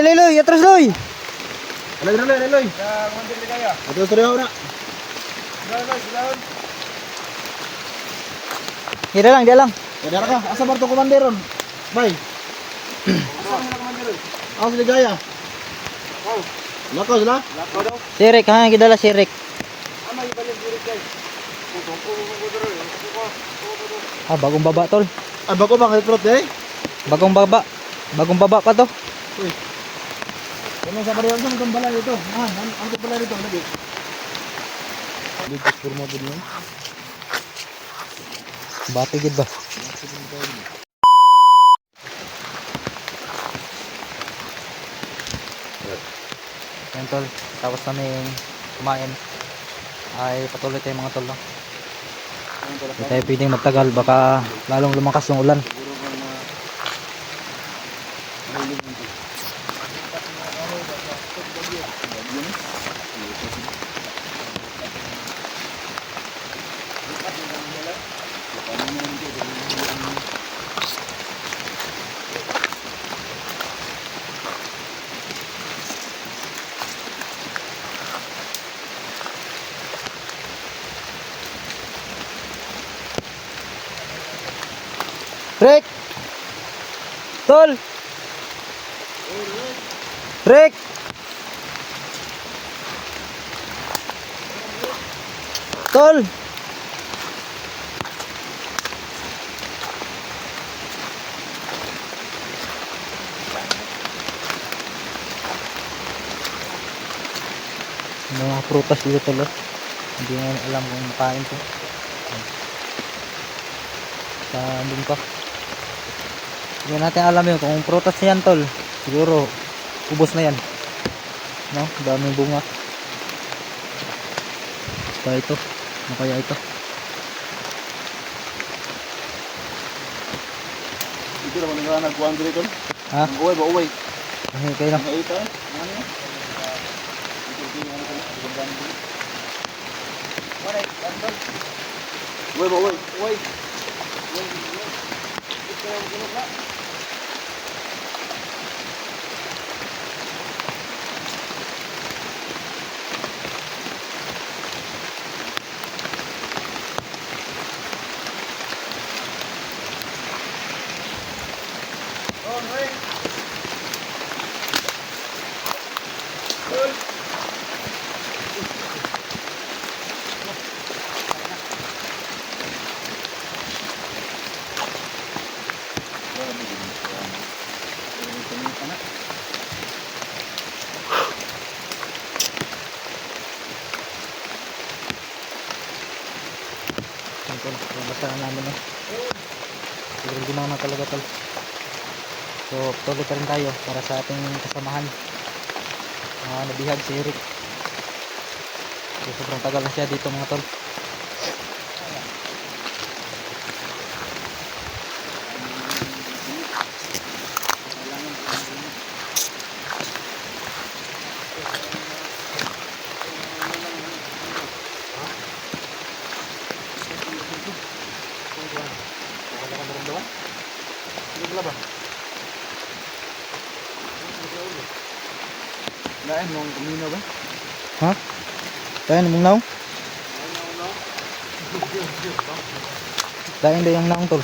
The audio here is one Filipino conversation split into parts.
Loy, atras Loy. Loy. Atras tayo na. Dia lang. Ya ka. Asa ba 'to komanderon? Bay. Asa ligaya? Lakaw sila? Sirik ha, gidala sirik. Ah, bagong baba tol. Ah, bago ba kay Prot eh? Bagong baba pa to. Uy. Ano sa pareho sa itong balay ito? Ang balay dito lagi. Dito forma po niyo. Bati gid ba? Yan tol, tapos namin kumain ay patuloy tayo mga tol. No? Hindi tayo pwedeng magtagal, baka lalong lumakas yung ulan. Rick! Tol! Rick! Tol! Mga prutas dito tol. Hindi nga alam kung makain ko. Andun pa. Hindi natin alam yun kung prutas yan tol. Siguro ubos na yan. No? Daming bunga. Basta ito. Ano kaya ito? Ito naman nga nagkuhan dito. Ha? Uway ba uway? Ay, kayo lang. Ito eh. Ano yan? Uway ba uway? Uway. Basta na namin no. Siguro hindi naman talaga tol. So tuloy pa rin tayo para sa ating kasamahan. Nabihag si Eric. So sobrang tagal na siya dito mga tol. Lain mong kumino ba? Ha? Tayo namang naong? Lain ba yung naong tol?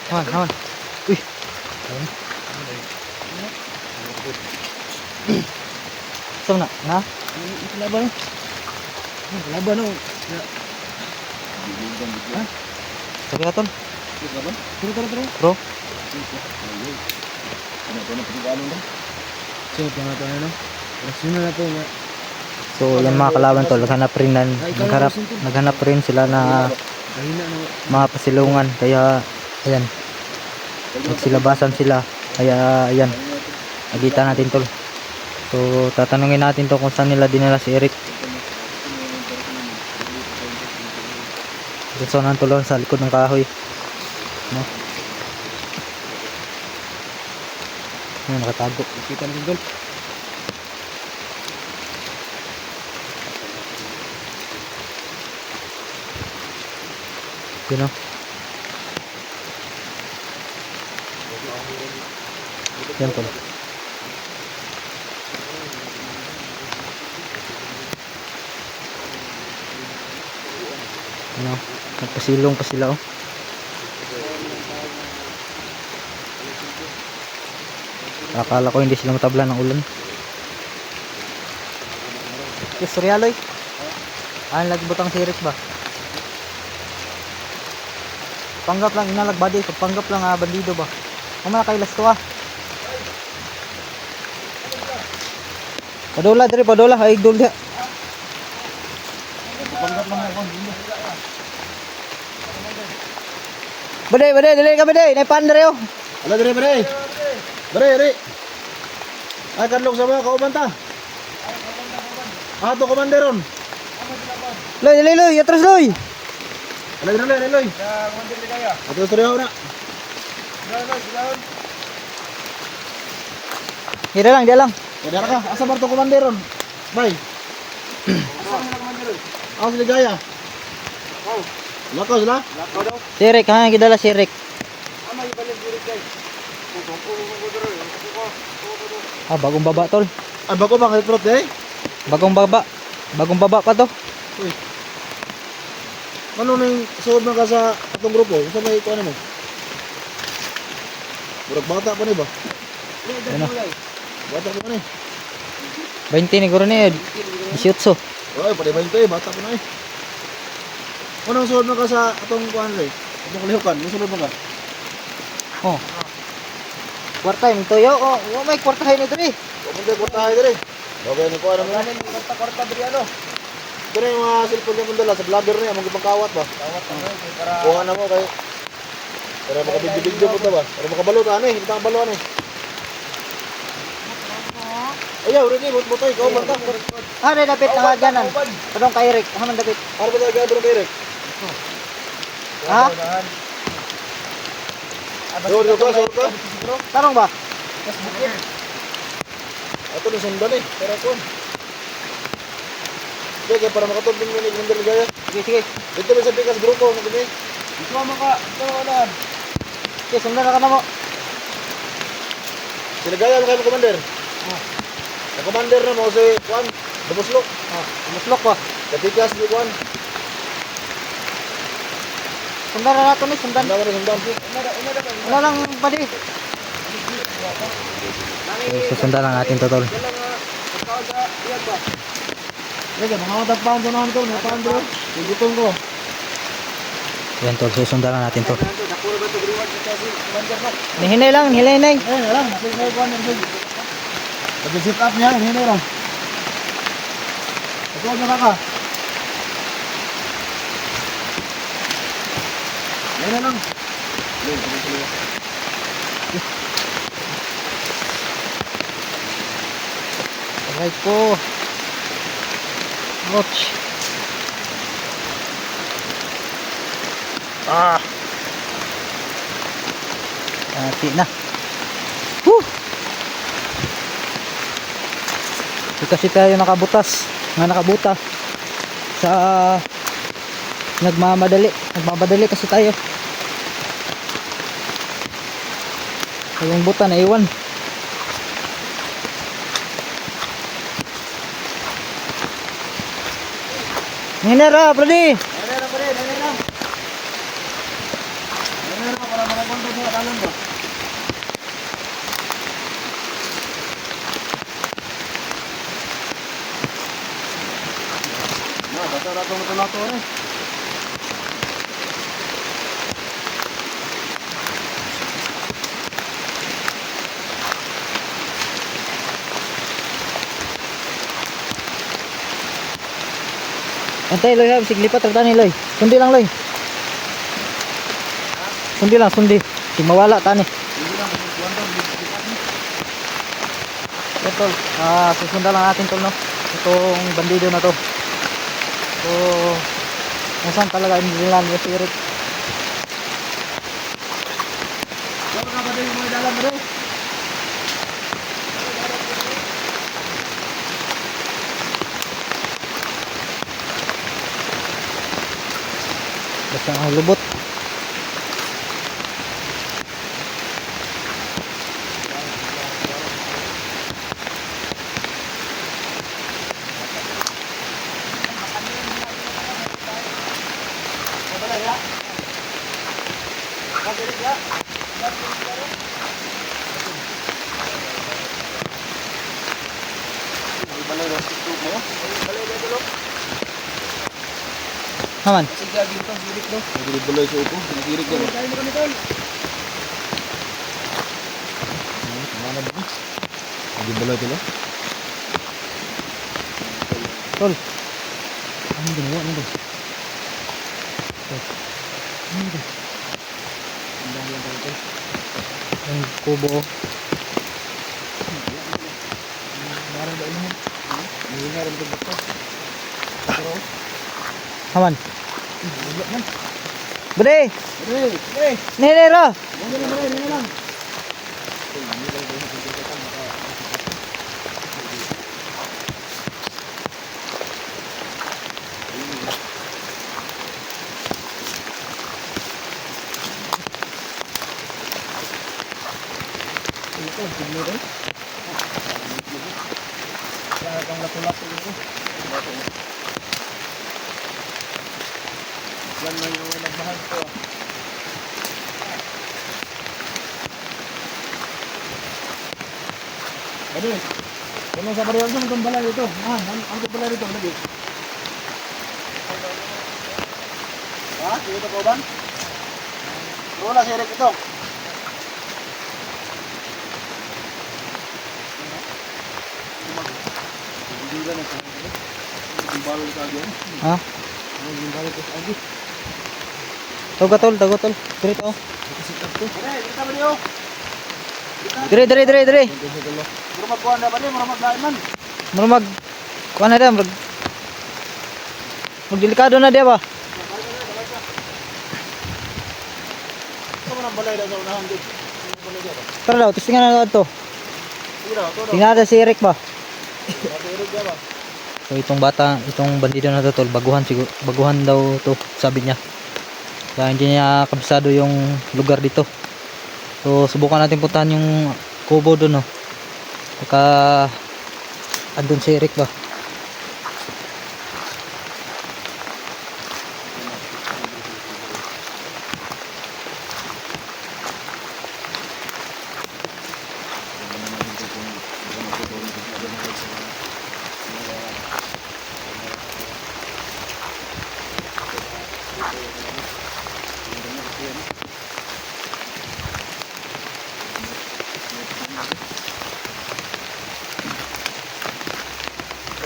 Hawan. Uy! Saan na? Na? Laban. Laban oh. Ha? Sabi ka tol? Laban. Tara. Bro? Ano na pagkano na? So, pangatay na. Rasin na po. So yan mga kalaban tol, naghanap rin sila na mga pasilungan, kaya ayan, magsilabasan sila, kaya ayan, nagitan natin tol. So tatanungin natin to kung saan nila dinala si Eric. Gusto nang tulon sa likod ng kahoy, no? Ayan, nakatago. Kita natin tol. Yun o. Yan tol. Ano, nagpasilong pa sila oh. Akala ko hindi sila matabla ng ulan. Yes, Rialoy. Ano lagi butang sirik ba? Panggap lang inalagbadi, panggap lang bandido ba? Kumana kay last to ah. Padola diri, padola ay idol dia. Panggap lang ako. Bade, dili ka bade, nay pandre oh. Ala dire bare. Bare. Ay kadlok sa mga kauban ta. Ato komanderon. Loy, atras loy. Ala dire loy. Ya komander ligaya. Ato storya na. Dia lang. Ya ka. Asa barto komanderon? Bay. Asa nila komanderon? Asa ligaya. Oh. Lakaw sila? Lakaw daw. Sirik ha, gidala sirik. Ama ibalik sirik guys. Ah, bagong baba tol. Ay bago ba kay prot eh? Bagong baba pa to. Uy. Ano nang suod man ka sa atong grupo? Unsa may ikuan mo? Murag bata pa ni ba? Ano? Bata pa ni. 20 ni guro ni 18. Oy, pare 20 bata pa na eh. Unang suod man ka sa atong kuan ray? Atong kalihukan, musulod man ka. Oh. Kwarta yung toyo. Oh, may kwarta hay nito eh. Kumunta ko tayo dire. Okay ni ko ano man. Kwarta dire ano. Dire yung mga cellphone niya mundala sa vlogger niya, mga pangkawat ba? Kawat para kuha na mo kay para makabigyo mo ta ba? Para makabalo ta ani, hindi ta balo ani. Ayaw, rin mo mo tay ko banta. Ah, may dapit na ganan. Padong kay Eric, haman dapit. Para ba talaga bro Derek? Ha? Sure ka? Tarong ba? Mas bukid. Ato ni sundan eh, pero kon. Sige, para makatubing mo ni Commander Ligaya. Sige. Dito ba sa Pikas grupo ng kami? Ito mo unahan. Sige, sundan na ka na mo. Si Ligaya mo kayo mo, Commander. Ang Commander na mo si Juan, Dabuslok. Muslok ba? Sa Pikas ni Juan. Sundan na nato ni, sundan. Sundan na sundan. Ano lang bali? Susundan lang natin to tol. Sige, mga tagpaan sa nahan ko, napaan bro. Tugutong ko. Yan tol, susundan lang natin to. Hinay lang. Lang, sige Juan. Pag-sit up niya, hinay lang. Ito na ka. Hinay lang. Right po. Ouch. Hati na. Woo! Kasi tayo nakabutas. Nakabuta. Sa nagmamadali kasi tayo. Yung buta na iwan. Hinera, Brady. Hinay lang. Para makakonto sa kanan ba? Basta rato mo talato rin. Antay Loy, siglipat rata ni Loy. Sundi lang Loy. Sundi. Sig mawala tani. Ito, susundan lang natin tol no. Itong bandido na to. So, nasaan talaga nila yung spirit? Wala ka ba din yung mga dalam bro? Basta ang lubot. Haman. Sige, dito, sirik no. Nagulay sa upo. Nasirik ka ba? Kain mo kami tol. Mana ba? Nagulay ito lang. Tol. Ano ginawa mo ba? Ano ba? Ang dami lang tol. Yung kubo. Meron ba ilahan? May meron ba ito? Pero, Haman. wala man. Bude! Hey! Nilero! Hindi lang. Ito, tignan rin. Kaya kang lato-lato ito. Yan na yung nagbahan ko. Bado, ano sa baril doon itong balay ito? Ang balay ito, lagi. Ha? Sige ito po ba? Rola, sirik ito. Hindi ba na sa Hindi balon sa agyan? Ha? Hindi balon sa agyan. Tol. Dito. Nakasikat to. Dire, dito ba niyo? Dire. Pero magkuhan na ba niyo? Para maglain man. Murag kuha na dia, delikado na dia ba? Ito mo ng balay daw sa unahan din. Balay daw ba? Tara daw, testingan na to. Sige daw, ito daw. Tingnan natin si Eric ba? Matirig daw ba? So itong bandido na to tol, baguhan daw to, sabi niya. Kaya hindi niya kabisado yung lugar dito. So subukan natin puntahan yung kubo doon, no. Baka andun si Eric ba?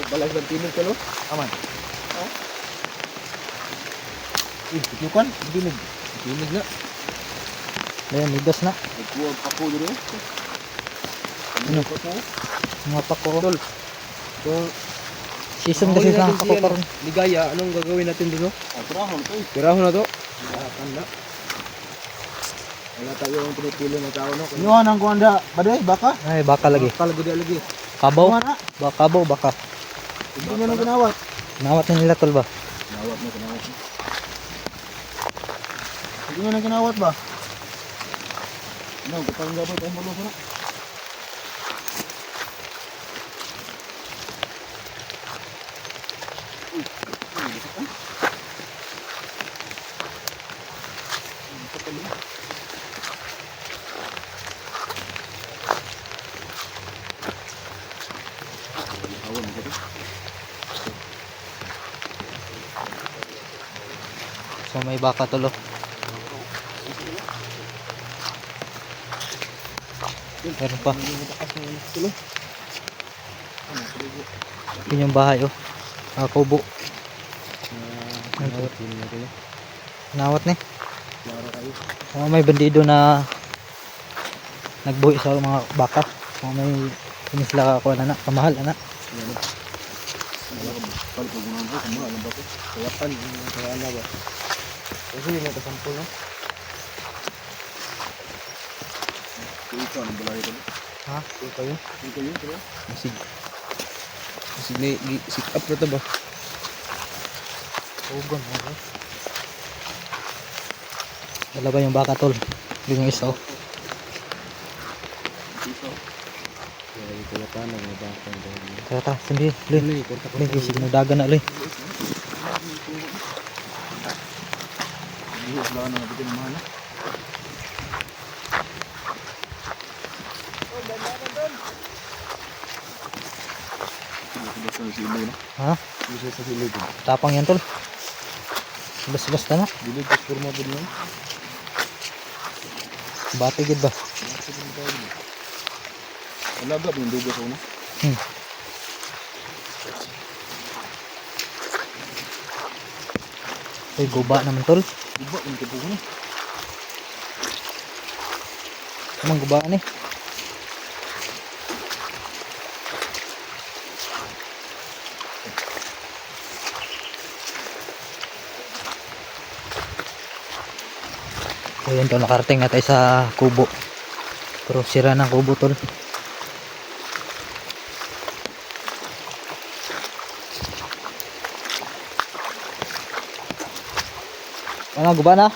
Balas ng tinig ko, no? Aman. Yukan, tinig. Tinig na. Ayan, midas na. Nagkuha pa po dito. Ano? Pa po. Mga pako. Tol. So, Season kasi sa ako karon. Ligaya, anong gagawin natin dito? Trabaho na to eh. Tiraho na to. Tanda. Wala tayo yung pinipili ng tao, no? Inuhan ang kuhanda. Baday, baka? Ay, baka lagi. Kalagod lagi. Kabaw. Inuhan na. Kabaw, baka. Hindi mo nang ginawat. Nawat na nila tol ba? Ginawat mo, ginawat mo. Hindi mo nang ginawat ba? No, kapag gabay tayo maluso na. So may baka tol. Meron pa. Yun yung bahay oh. Kubo. Nawat ni. May bandido na nagbuhi sa mga baka. May hindi sila kakuha na kamahal anak. Palo pag gunahan ko, kumahal ang bato. Kawatan, kawatan na ba? Kasi yun ang kasampol, no? Ito ang balay ito. Ha? Ito kayo. Ito yun, ito yun. Masig sit up na to ba? Ugon mo. Wala ba yung baka tol? Yung isa oh. Ito na pa na mga baka. Tara, sindi. Lin. Lin, kisig na dagan na lin. Hindi, wala na nabitin ng mahal. Ha? Bisa sa silid. Tapang yan tol. Basta-basta na. Dili ko forma pud mo. Bati gid ba? Wala ba yung dugo sa una? Ay, guba naman tol. Iba yung kibugo na. Anong gubaan eh? So yun tol, nakarating na tayo sa kubo. Pero sira ng kubo tol. Ano, guba na?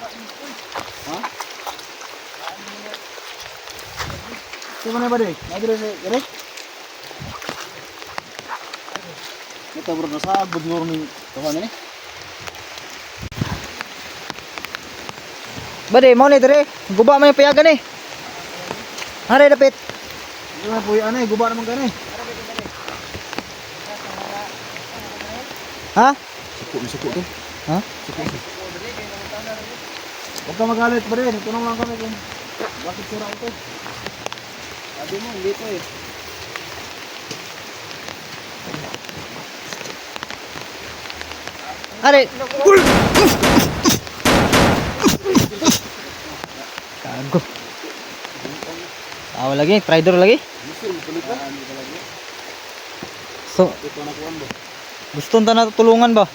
Sa mana ba dai? Nadire sa gare? Kita bro nasa agud siguro ni kawan ni. Bade, mau ni dire. Guba man yung payagan eh. Are dapit. Ano po yan eh, guba naman gani. Ha? Suko to. Ha? Huwag ka magalit ba rin, tunong lang kami kung bakit sira ito. Sabi mo, hindi ko eh. Are. Kago. Tawa lagi, trader lagi. So, Ito na kuwan ba? gusto nta na tulungan ba?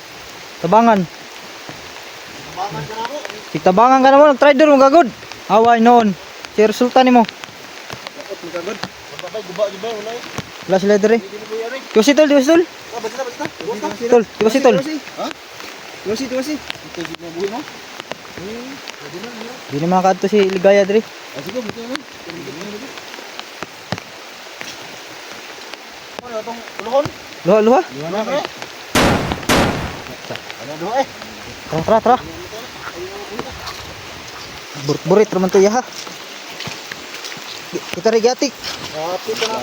Tabangan. Tabangan ka na ako. Itabangan ka na mo, nag-trader mo gagod. Away noon. Si resulta ni mo. Dapat magagod. Pagpapay, guba, di ba? Wala eh. Wala sila dire. Hindi mo po yan eh. Tiwasi tol, tiwasi tol. Basta. Bukas ka. Tol, tiwasi tol. Ha? Tiwasi. Ito yung mga buhay mo? Di na makakadto si Ligaya dire. Ah, sige, buti naman. Ano itong uluhon? Luha, luha. Luha na kaya? Ano duha eh? Tara, tara, tara. Burit-burit raman to ya ha. Kita rin yatik. Happy ka na.